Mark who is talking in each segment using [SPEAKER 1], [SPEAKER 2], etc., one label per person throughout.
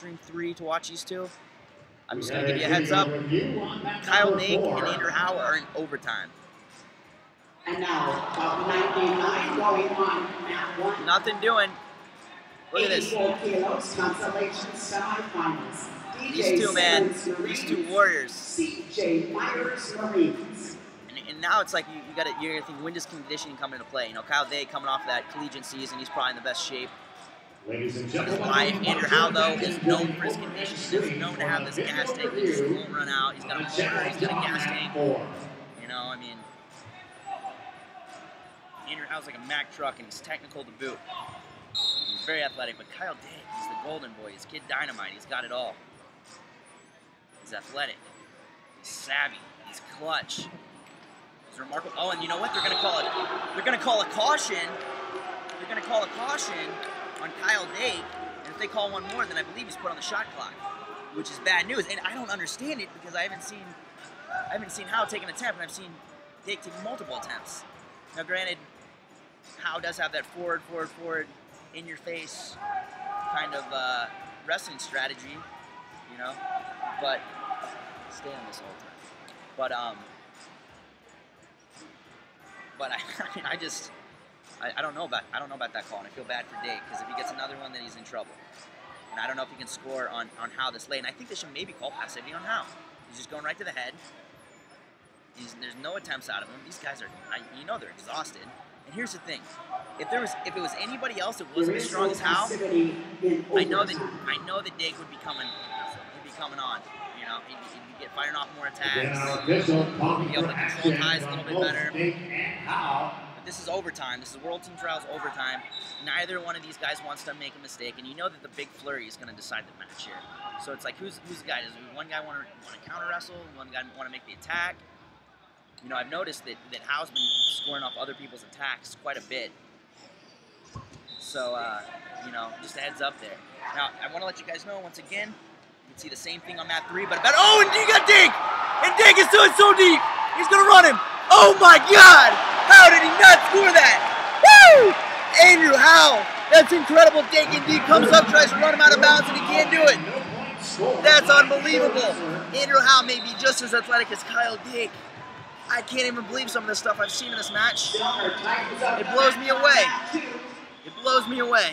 [SPEAKER 1] Stream 3 to watch these two. I'm just going to give you a heads up. Kyle Dake and Andrew Howe are in overtime.
[SPEAKER 2] And now, about 99 going on mat 1.
[SPEAKER 1] Nothing doing. Look at this.
[SPEAKER 2] 84 kilos, consolation semifinals.
[SPEAKER 1] These two, man. These two warriors.
[SPEAKER 2] CJ Myers Marines.
[SPEAKER 1] And now it's like you're gonna think when does conditioning come into play? You know, Kyle Dake coming off that collegiate season, he's probably in the best shape
[SPEAKER 3] Ladies and
[SPEAKER 1] of his
[SPEAKER 3] gentlemen,
[SPEAKER 1] life. Andrew Howe, though, is known for his conditioning. He's known to have this gas tank that just won't run out. He's got a motor, he's got a gas tank. You know, I mean, Andrew Howe's like a Mack truck, and he's technical to boot. He's very athletic, but Kyle Dake, he's the golden boy. He's Kid Dynamite. He's got it all. He's athletic. He's savvy. He's clutch. He's remarkable. Oh, and you know what? They're gonna call it. They're gonna call a caution. They're gonna call a caution on Kyle Dake, and if they call one more, then I believe he's put on the shot clock, which is bad news. And I don't understand it because I haven't seen Howe take an attempt, and I've seen Dake take multiple attempts. Now, granted, Howe does have that forward, in your face kind of wrestling strategy, you know, but stay on this whole time. But I mean, I don't know about that call, and I feel bad for Dake because if he gets another one, then he's in trouble. And I don't know if he can score on Howe this late. And I think they should maybe call passivity on Howe. He's just going right to the head. There's no attempts out of him. These guys are, you know, they're exhausted. And here's the thing: if it was anybody else that wasn't as strong as Howe, I know that Dake would be coming on. You know, he'd be firing off more attacks. He'd be able to control ties a little bit better. But this is overtime. This is World Team Trials overtime. Neither one of these guys wants to make a mistake, and you know that the big flurry is going to decide the match here. So it's like, who's the guy? Does one guy want to counter wrestle? One guy want to make the attack? You know, I've noticed that Howe's been scoring off other people's attacks quite a bit. So, you know, just a heads up there. Now, I want to let you guys know, once again, you can see the same thing on mat 3, but about, oh, and you got Dake! And Dake is doing so deep! He's going to run him! Oh my God! How did he not score that? Woo! Andrew Howe! That's incredible. Dake indeed comes up, tries to run him out of bounds, and he can't do it. That's unbelievable. Andrew Howe may be just as athletic as Kyle Dake. I can't even believe some of the stuff I've seen in this match. It blows me away. It blows me away.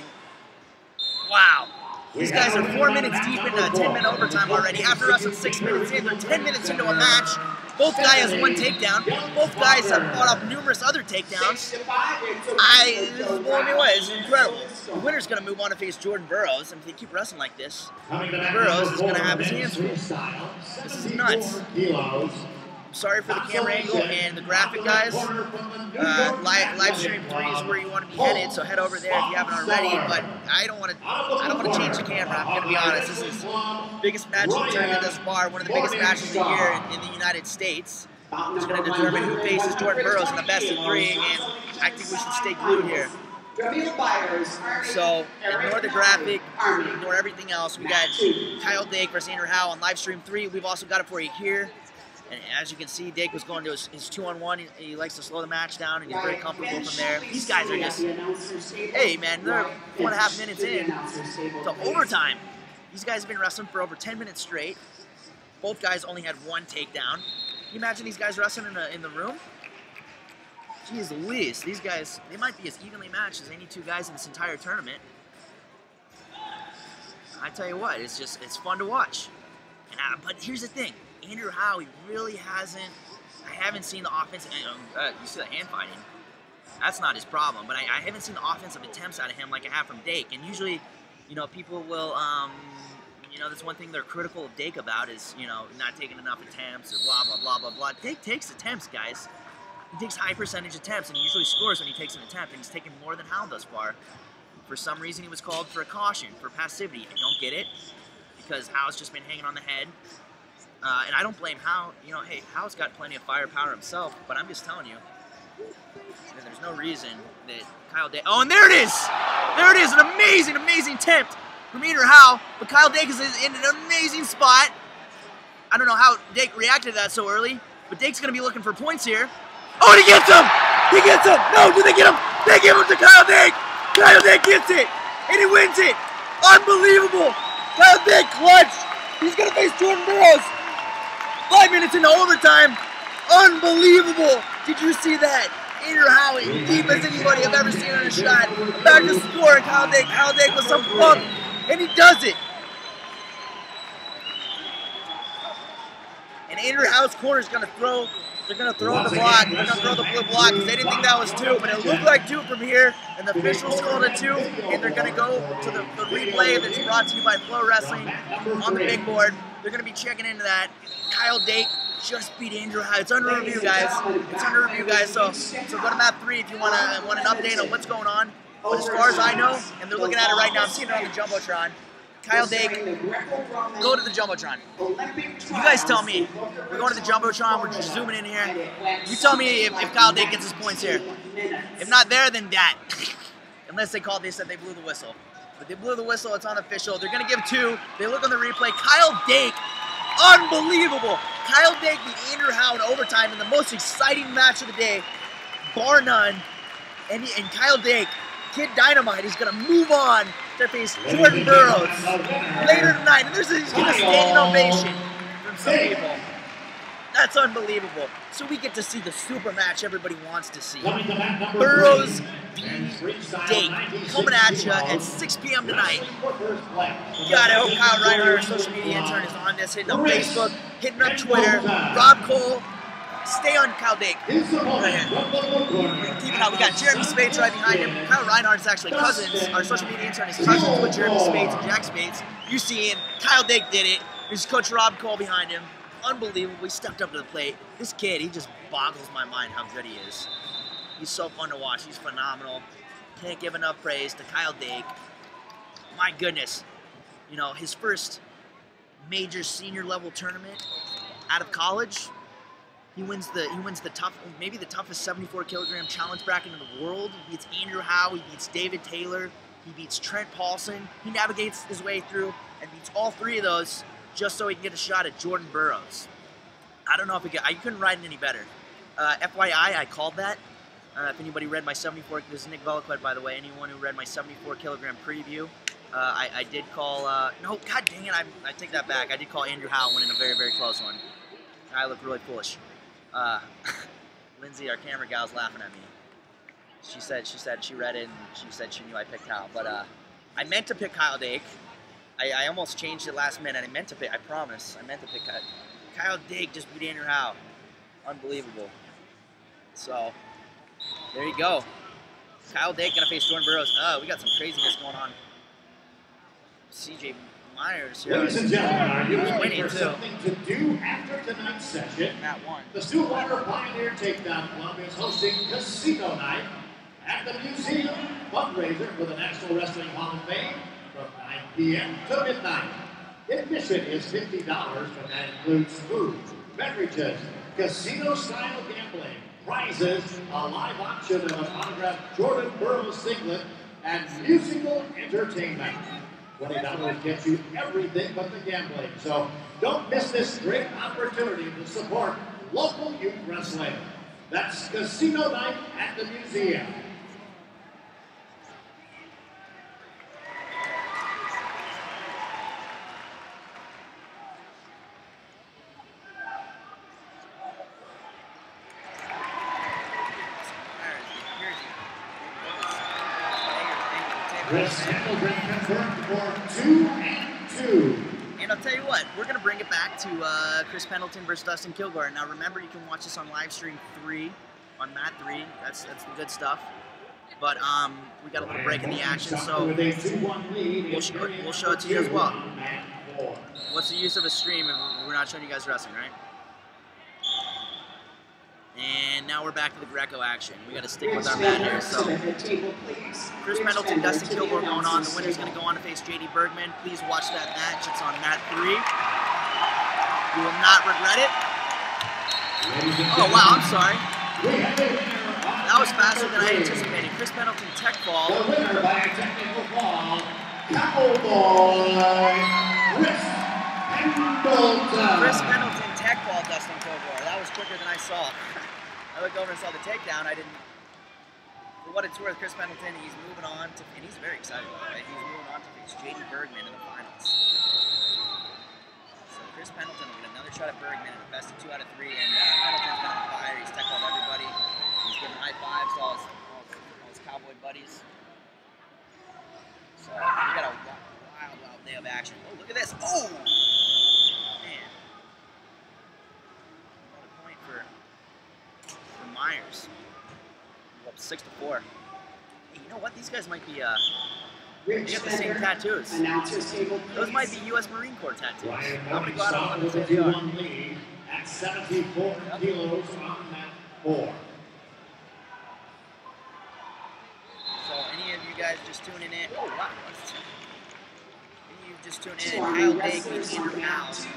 [SPEAKER 1] Wow. These guys are 4 minutes deep into a 10-minute overtime already. After wrestling 6 minutes in, they're 10 minutes into a match. Both guys has one takedown. Both guys have fought off numerous other takedowns. This is blowing me away. This is incredible. The winner's going to move on to face Jordan Burroughs. And if they keep wrestling like this, Burroughs is going to have his hands full. This is nuts. Sorry for the camera angle and the graphic, guys. Live stream 3 is where you want to be headed, so head over there if you haven't already. But I don't want to change the camera. I'm going to be honest. This is the biggest match in the tournament thus far, one of the biggest matches of the year in the United States. It's going to determine who faces Jordan Burroughs in the best of 3, and I think we should stay glued here. So ignore the graphic, ignore everything else. We got Kyle Dake versus Andrew Howe on live stream 3. We've also got it for you here. And as you can see, Dake was going to his 2-on-1. He likes to slow the match down, and he's very comfortable from there. These guys are just, hey, man, they're 4.5 minutes in to overtime. These guys have been wrestling for over 10 minutes straight. Both guys only had one takedown. Can you imagine these guys wrestling in the room? Jeez Louise, these guys, they might be as evenly matched as any two guys in this entire tournament. I tell you what, it's fun to watch. But here's the thing. Andrew Howe, he really hasn't, I haven't seen the offensive, you see the hand fighting, that's not his problem, but I haven't seen the offensive attempts out of him like I have from Dake. And usually, you know, people will, you know, that's one thing they're critical of Dake about is, you know, not taking enough attempts or blah, blah, blah, blah, blah. Dake takes attempts, guys. He takes high percentage attempts, and he usually scores when he takes an attempt, and he's taken more than Howe thus far. For some reason, he was called for a caution, for passivity. I don't get it, because Howe's just been hanging on the head. And I don't blame Howe. You know, hey, Howe's got plenty of firepower himself, but I'm just telling you, there's no reason that Kyle Dake... Oh, and there it is! There it is, an amazing, amazing attempt from Andrew Howe, but Kyle Dake is in an amazing spot. I don't know how Dake reacted to that so early, but Dake's going to be looking for points here. Oh, and he gets him! He gets him! No, do they get him? They give him to Kyle Dake! Kyle Dake gets it! And he wins it! Unbelievable! Kyle Dake clutch. He's gonna face Jordan Burroughs. 5 minutes into overtime. Unbelievable. Did you see that? Andrew Howe, deep as anybody I've ever seen on a shot. Back to score, and Kyle Dake with some funk, and he does it. And Andrew Howe's corner is going to throw. They're going to throw the block. They're going to throw the blue block because they didn't think that was 2, but it looked like 2 from here. And the officials called it 2, and they're going to go to the replay that's brought to you by Flow Wrestling on the big board. They're going to be checking into that. Kyle Dake just beat Andrew Howe. It's under review, guys. It's under review, guys. So go to map 3 if you want an update on what's going on. But as far as I know, and they're looking at it right now, I'm seeing it on the Jumbotron. Kyle Dake, go to the Jumbotron. You guys tell me. We're going to the Jumbotron. We're just zooming in here. You tell me if Kyle Dake gets his points here. If not there, then that. Unless they said they blew the whistle. But they blew the whistle. It's unofficial. They're going to give 2. They look on the replay. Kyle Dake, unbelievable. Kyle Dake beat Andrew Howe in overtime in the most exciting match of the day, bar none. And Kyle Dake, Kid Dynamite, is going to move on to face Jordan Burroughs later tonight. And he's getting a standing ovation from some people. That's unbelievable. So we get to see the super match everybody wants to see. Burroughs v. Dake coming at you at 6 p.m. tonight. God, I hope Kyle Reinhardt, our social media intern, is on this, hitting up Facebook, hitting up Twitter. Rob Cole, stay on Kyle Dake. Keep it out. We got Jeremy Spades right behind him. Kyle Reinhardt is actually cousins. Our social media intern is cousins with Jeremy Spades and Jack Spades. You see him. Kyle Dake did it. There's Coach Rob Cole behind him. Unbelievable. He stepped up to the plate. This kid, he just boggles my mind how good he is. He's so fun to watch. He's phenomenal. Can't give enough praise to Kyle Dake. My goodness. You know, his first major senior level tournament out of college, he wins the tough, maybe the toughest 74 kilogram challenge bracket in the world. He beats Andrew Howe, he beats David Taylor, he beats Trent Paulson. He navigates his way through and beats all 3 of those just so he can get a shot at Jordan Burroughs. I don't know if I couldn't write it any better. FYI, I called that. If anybody read my 74, this is Nick Veliquette, by the way, anyone who read my 74 kilogram preview, I did call, no, god dang it, I take that back. I did call Andrew Howe winning a very, very close one. I look really foolish. Lindsay, our camera gal's laughing at me. She said she read it and she said she knew I picked Kyle, but I meant to pick Kyle Dake. I almost changed it last minute. I meant to pick, I promise, I meant to pick Kyle. Kyle Dake just beat Andrew Howe. Unbelievable. So, there you go. Kyle Dake gonna face Jordan Burroughs. We got some craziness going on. CJ Myers here.
[SPEAKER 3] Ladies and gentlemen, are you
[SPEAKER 1] winning
[SPEAKER 3] ready for something to do after tonight's session?
[SPEAKER 1] Matt won.
[SPEAKER 3] The Stillwater Pioneer Takedown Club is hosting Casino Night at the museum fundraiser for the National Wrestling Hall of Fame from 9 p.m. to midnight. Admission is $50, but that includes food, beverages, casino-style gambling, prizes, a live auction of an autographed Jordan Burroughs singlet, and musical entertainment. $20 gets you everything but the gambling. So don't miss this great opportunity to support local youth wrestling. That's Casino Night at the museum. Chris Pendleton confirmed for 2 and 2.
[SPEAKER 1] And I'll tell you what, we're going to bring it back to Chris Pendleton versus Dustin Kilgore. Now remember, you can watch this on live stream 3, on Mat 3. That's the good stuff. But we got a little break in the action, so we'll show it to you as well. What's the use of a stream if we're not showing you guys wrestling, right? And now we're back to the Greco action. We got to stick with our mat here. So, Chris Pendleton, Dustin Kilgore going on. The winner's going to go on to face JD Bergman. Please watch that match. It's on mat 3. You will not regret it. Oh wow, I'm sorry. That was faster than I anticipated. Chris Pendleton tech fall.
[SPEAKER 3] The winner by a technical fall, Cowboy Chris Pendleton.
[SPEAKER 1] Chris Pendleton tech fall Dustin Kilgore. That was quicker than I saw. I looked over and saw the takedown. I didn't. For what it's worth, Chris Pendleton, he's moving on to, and he's very excited about it. He's moving on to face J.D. Bergman in the finals. So Chris Pendleton will get another shot at Bergman in a best of 2 out of 3, and Pendleton's been on fire. He's tackled everybody. He's giving high fives to all his Cowboy buddies. So we got a wild day of action. Oh, look at this! Oh, man! Another point for Myers. We're up 6-4. Hey, you know what? These guys might be, they got the same tattoos. Those might be U.S. Marine Corps tattoos. I'm going to go out on them and say they are.
[SPEAKER 3] Lead at 74 kilos on mat 4.
[SPEAKER 1] So, any of you guys just tuning in? Oh, wow. Any of you just tuning in? Kyle Dake beat Andrew House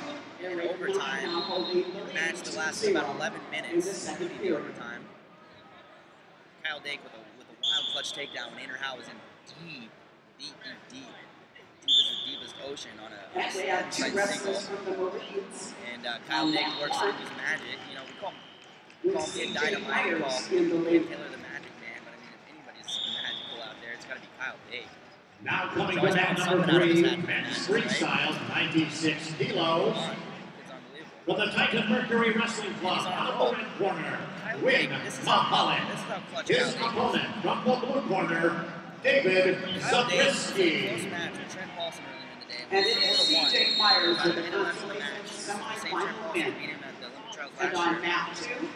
[SPEAKER 1] in overtime. The match that lasted about 11 minutes, including the overtime. Kyle Dake with a wild clutch takedown when Andrew Howe was in deep as the deepest ocean on a single. And Kyle Dake works through his magic. You know, we call him Kid Dynamite, we call Kid Taylor the Magic Man, but I mean, if anybody's magical out there, it's got to be Kyle Dake.
[SPEAKER 3] Now coming to mat number 3, men's freestyle, 96 kilos. From the Titan Mercury Wrestling Club on the red corner, Win Mulholland. His opponent from the blue corner, David Zabriskie.
[SPEAKER 1] Close match with Trent Paulson earlier in the day.
[SPEAKER 2] And it is C.J. Myers with the
[SPEAKER 1] Same Trent Paulson beat him at the Olympic Trials
[SPEAKER 2] and
[SPEAKER 1] last
[SPEAKER 2] on
[SPEAKER 1] year.
[SPEAKER 2] mat 2,